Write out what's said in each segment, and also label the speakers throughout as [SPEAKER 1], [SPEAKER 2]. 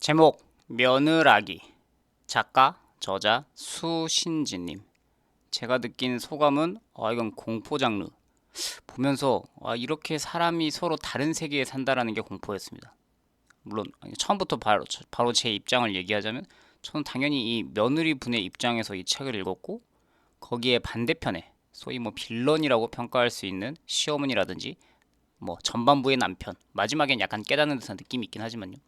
[SPEAKER 1] 제목 며느라기. 작가 저자 수신지님. 제가 느낀 소감은 이건 공포 장르. 보면서 이렇게 사람이 서로 다른 세계에 산다라는 게 공포였습니다. 물론 처음부터 바로 제 입장을 얘기하자면 저는 당연히 이 며느리 분의 입장에서 이 책을 읽었고, 거기에 반대편에 소위 뭐 빌런이라고 평가할 수 있는 시어머니라든지 뭐 전반부의 남편, 마지막엔 약간 깨닫는 듯한 느낌이 있긴 하지만요.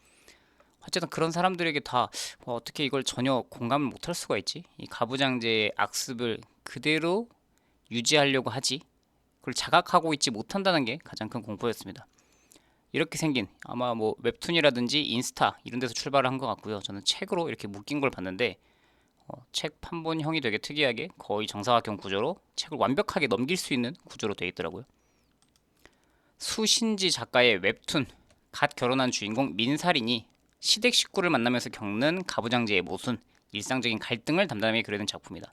[SPEAKER 1] 어쨌든 그런 사람들에게 다 어떻게 이걸 전혀 공감을 못할 수가 있지? 이 가부장제의 악습을 그대로 유지하려고 하지? 그걸 자각하고 있지 못한다는 게 가장 큰 공포였습니다. 이렇게 생긴 아마 뭐 웹툰이라든지 인스타 이런 데서 출발을 한 것 같고요. 저는 책으로 이렇게 묶인 걸 봤는데 책 판본형이 되게 특이하게 거의 정사각형 구조로 책을 완벽하게 넘길 수 있는 구조로 되어 있더라고요. 수신지 작가의 웹툰, 갓 결혼한 주인공 민살인이 시댁 식구를 만나면서 겪는 가부장제의 모순, 일상적인 갈등을 담담하게 그려낸 작품이다.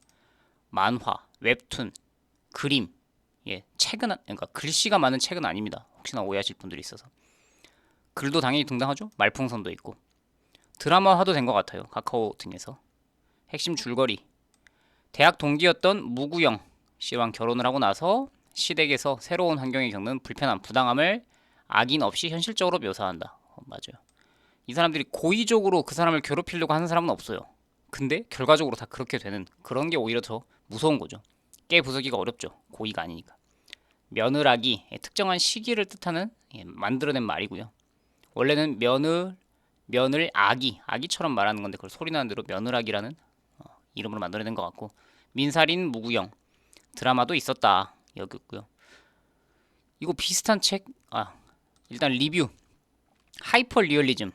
[SPEAKER 1] 만화, 웹툰, 그림, 책은 그러니까 글씨가 많은 책은 아닙니다. 혹시나 오해하실 분들이 있어서. 글도 당연히 등장하죠. 말풍선도 있고. 드라마화도 된 것 같아요. 카카오 등에서. 핵심 줄거리. 대학 동기였던 무구영 씨랑 결혼을 하고 나서 시댁에서 새로운 환경에 겪는 불편함, 부당함을 악인 없이 현실적으로 묘사한다. 맞아요. 이 사람들이 고의적으로 그 사람을 괴롭히려고 하는 사람은 없어요. 근데 결과적으로 다 그렇게 되는 그런 게 오히려 더 무서운 거죠. 깨 부수기가 어렵죠. 고의가 아니니까. 며느라기, 특정한 시기를 뜻하는 만들어낸 말이고요. 원래는 며늘 아기처럼 말하는 건데 그걸 소리나는 대로 며느라기라는 이름으로 만들어낸 것 같고, 민살인 무구영 드라마도 있었다 여겼고요. 이거 비슷한 책, 일단 리뷰. 하이퍼 리얼리즘.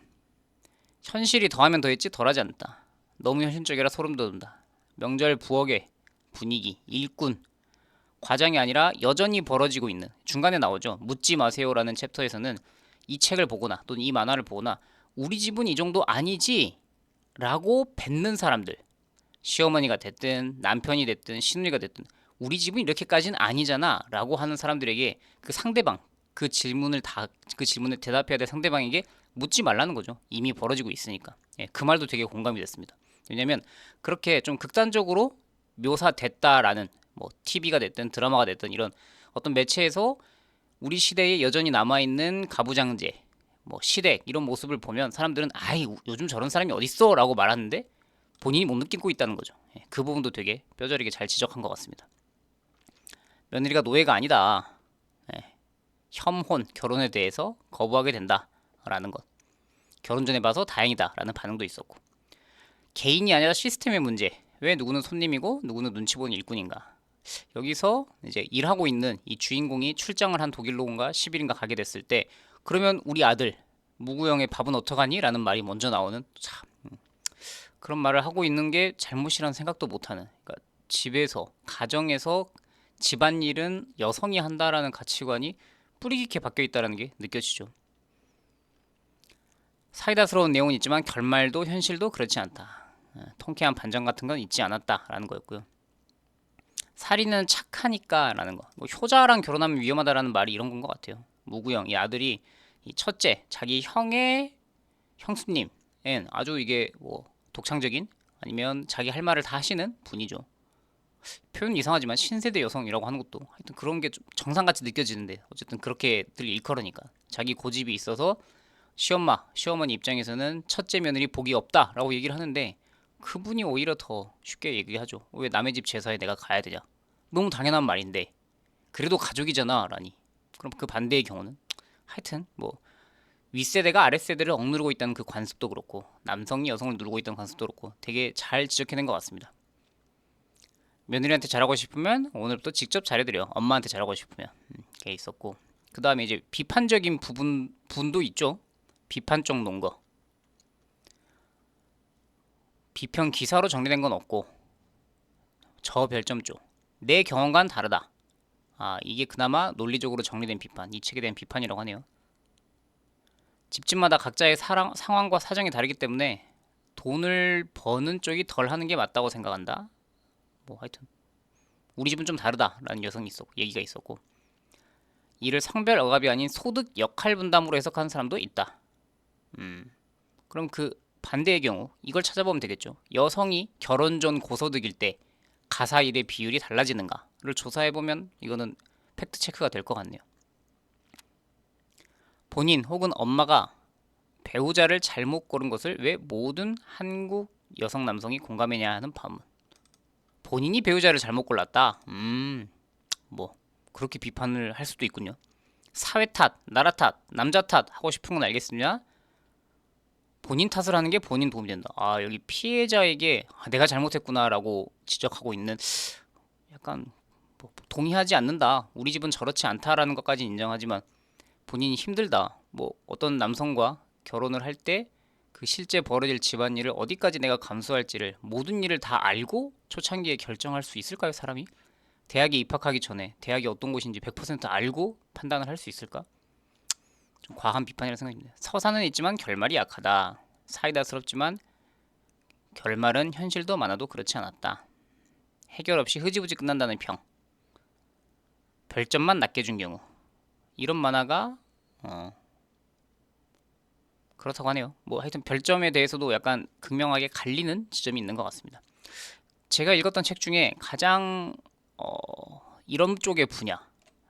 [SPEAKER 1] 현실이 더하면 더했지 덜하지 않다. 너무 현실적이라 소름 돋는다. 명절 부엌의 분위기, 일꾼, 과장이 아니라 여전히 벌어지고 있는, 중간에 나오죠. 묻지 마세요라는 챕터에서는 이 책을 보거나 또는 이 만화를 보거나 우리 집은 이 정도 아니지 라고 뱉는 사람들, 시어머니가 됐든 남편이 됐든 시누이가 됐든 우리 집은 이렇게까지는 아니잖아 라고 하는 사람들에게 그 상대방, 그 질문을 대답해야 될 상대방에게 묻지 말라는 거죠. 이미 벌어지고 있으니까. 그 말도 되게 공감이 됐습니다. 왜냐면 그렇게 좀 극단적으로 묘사됐다라는, 뭐 TV가 됐든 드라마가 됐든 이런 어떤 매체에서 우리 시대에 여전히 남아있는 가부장제, 뭐 시댁 이런 모습을 보면 사람들은 아이 요즘 저런 사람이 어딨어 라고 말하는데 본인이 못 느끼고 있다는 거죠. 그 부분도 되게 뼈저리게 잘 지적한 것 같습니다. 며느리가 노예가 아니다. 혐혼, 결혼에 대해서 거부하게 된다라는 것. 결혼 전에 봐서 다행이다라는 반응도 있었고. 개인이 아니라 시스템의 문제. 왜 누구는 손님이고 누구는 눈치 보는 일꾼인가. 여기서 이제 일하고 있는 이 주인공이 출장을 한 독일로인가 10일인가 가게 됐을 때, 그러면 우리 아들 무구형의 밥은 어떡하니? 라는 말이 먼저 나오는, 참 그런 말을 하고 있는 게 잘못이라는 생각도 못하는, 그러니까 집에서 가정에서 집안일은 여성이 한다라는 가치관이 뿌리 깊게 박혀 있다는 게 느껴지죠. 사이다스러운 내용은 있지만 결말도 현실도 그렇지 않다. 통쾌한 반전 같은 건 있지 않았다라는 거였고요. 살인은 착하니까라는 거. 뭐 효자랑 결혼하면 위험하다라는 말이 이런 건 것 같아요. 무구형 이 아들이 이 첫째 자기 형의 형수님은 아주 이게 뭐 독창적인, 아니면 자기 할 말을 다 하시는 분이죠. 표현 이상하지만 신세대 여성이라고 하는 것도 하여튼 그런 게 좀 정상같이 느껴지는데, 어쨌든 그렇게들 일컬으니까 자기 고집이 있어서 시어머니 입장에서는 첫째 며느리 복이 없다라고 얘기를 하는데, 그분이 오히려 더 쉽게 얘기하죠. 왜 남의 집 제사에 내가 가야 되냐? 너무 당연한 말인데 그래도 가족이잖아 라니. 그럼 그 반대의 경우는 하여튼 뭐 윗세대가 아랫세대를 억누르고 있다는 그 관습도 그렇고, 남성이 여성을 누르고 있다는 관습도 그렇고 되게 잘 지적해낸 것 같습니다. 며느리한테 잘하고 싶으면 오늘부터 직접 잘해드려. 엄마한테 잘하고 싶으면. 그게 있었고, 그 다음에 이제 비판적인 분도 있죠. 비판적 논거. 비평 기사로 정리된 건 없고, 저 별점조. 내 경험과는 다르다. 이게 그나마 논리적으로 정리된 비판. 이 책에 대한 비판이라고 하네요. 집집마다 각자의 상황과 사정이 다르기 때문에 돈을 버는 쪽이 덜 하는 게 맞다고 생각한다. 뭐 하여튼 우리 집은 좀 다르다라는 얘기가 있었고, 이를 성별 억압이 아닌 소득 역할 분담으로 해석하는 사람도 있다. 그럼 그 반대의 경우 이걸 찾아보면 되겠죠. 여성이 결혼 전 고소득일 때 가사 일의 비율이 달라지는가를 조사해보면 이거는 팩트 체크가 될 것 같네요. 본인 혹은 엄마가 배우자를 잘못 고른 것을 왜 모든 한국 여성 남성이 공감해야 하는 반문. 본인이 배우자를 잘못 골랐다. 뭐 그렇게 비판을 할 수도 있군요. 사회 탓, 나라 탓, 남자 탓 하고 싶은 건 알겠습니다. 본인 탓을 하는 게 본인 도움이 된다. 아, 여기 피해자에게 내가 잘못했구나라고 지적하고 있는, 약간 뭐 동의하지 않는다. 우리 집은 저렇지 않다라는 것까지 인정하지만 본인이 힘들다. 뭐 어떤 남성과 결혼을 할 때 그 실제 벌어질 집안일을 어디까지 내가 감수할지를, 모든 일을 다 알고 초창기에 결정할 수 있을까요, 사람이? 대학에 입학하기 전에 대학이 어떤 곳인지 100% 알고 판단을 할 수 있을까? 좀 과한 비판이라고 생각합니다. 서사는 있지만 결말이 약하다. 사이다스럽지만 결말은 현실도 많아도 그렇지 않았다. 해결 없이 흐지부지 끝난다는 평. 별점만 낮게 준 경우. 이런 만화가 그렇다고 하네요. 뭐 하여튼 별점에 대해서도 약간 극명하게 갈리는 지점이 있는 것 같습니다. 제가 읽었던 책 중에 가장 이런 쪽의 분야,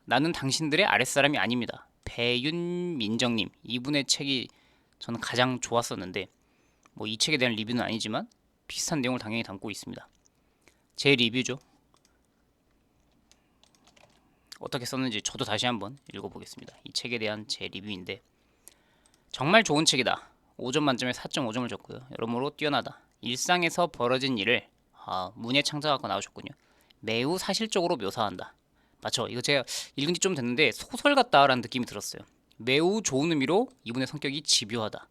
[SPEAKER 1] 나는 당신들의 아랫사람이 아닙니다. 배윤민정님, 이분의 책이 저는 가장 좋았었는데, 뭐 이 책에 대한 리뷰는 아니지만 비슷한 내용을 당연히 담고 있습니다. 제 리뷰죠. 어떻게 썼는지 저도 다시 한번 읽어보겠습니다. 이 책에 대한 제 리뷰인데, 정말 좋은 책이다. 5점 만점에 4.5점을 줬고요. 여러모로 뛰어나다. 일상에서 벌어진 일을 문예 창작하고 나오셨군요. 매우 사실적으로 묘사한다. 맞죠? 이거 제가 읽은 지 좀 됐는데 소설 같다라는 느낌이 들었어요. 매우 좋은 의미로 이분의 성격이 집요하다.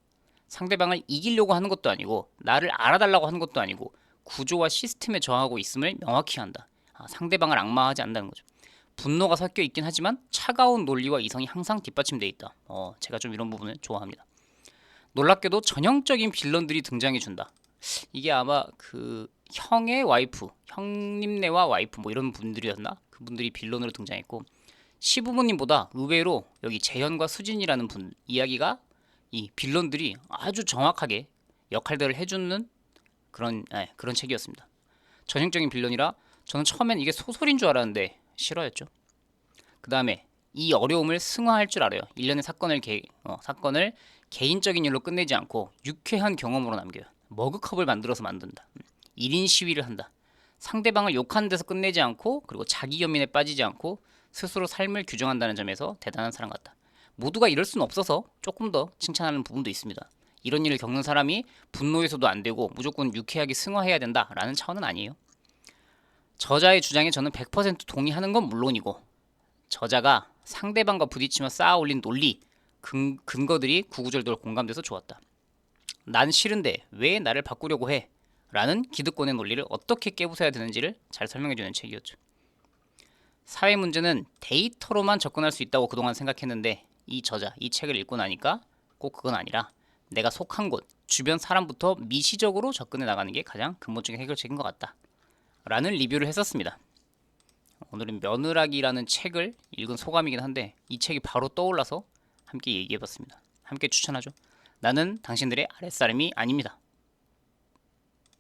[SPEAKER 1] 상대방을 이기려고 하는 것도 아니고 나를 알아달라고 하는 것도 아니고 구조와 시스템에 저항하고 있음을 명확히 한다. 상대방을 악마하지 않는다는 거죠. 분노가 섞여 있긴 하지만 차가운 논리와 이성이 항상 뒷받침돼 있다. 제가 좀 이런 부분을 좋아합니다. 놀랍게도 전형적인 빌런들이 등장해 준다. 이게 아마 그 형의 와이프, 형님네와 와이프 뭐 이런 분들이었나? 그분들이 빌런으로 등장했고, 시부모님보다 의외로 여기 재현과 수진이라는 분 이야기가, 이 빌런들이 아주 정확하게 역할들을 해주는 그런 책이었습니다. 전형적인 빌런이라 저는 처음엔 이게 소설인 줄 알았는데 싫어했죠. 그 다음에 이 어려움을 승화할 줄 알아요. 일련의 사건을 개인적인 일로 끝내지 않고 유쾌한 경험으로 남겨요. 머그컵을 만든다. 1인 시위를 한다. 상대방을 욕하는 데서 끝내지 않고, 그리고 자기 연민에 빠지지 않고 스스로 삶을 규정한다는 점에서 대단한 사람 같다. 모두가 이럴 수는 없어서 조금 더 칭찬하는 부분도 있습니다. 이런 일을 겪는 사람이 분노해서도 안 되고 무조건 유쾌하게 승화해야 된다라는 차원은 아니에요. 저자의 주장에 저는 100% 동의하는 건 물론이고, 저자가 상대방과 부딪히며 쌓아 올린 논리, 근거들이 구구절절 공감돼서 좋았다. 난 싫은데 왜 나를 바꾸려고 해? 라는 기득권의 논리를 어떻게 깨부숴야 되는지를 잘 설명해주는 책이었죠. 사회 문제는 데이터로만 접근할 수 있다고 그동안 생각했는데, 이 책을 읽고 나니까 꼭 그건 아니라 내가 속한 곳, 주변 사람부터 미시적으로 접근해 나가는 게 가장 근본적인 해결책인 것 같다. 라는 리뷰를 했었습니다. 오늘은 며느라기라는 책을 읽은 소감이긴 한데 이 책이 바로 떠올라서 함께 얘기해봤습니다. 함께 추천하죠. 나는 당신들의 아랫사람이 아닙니다.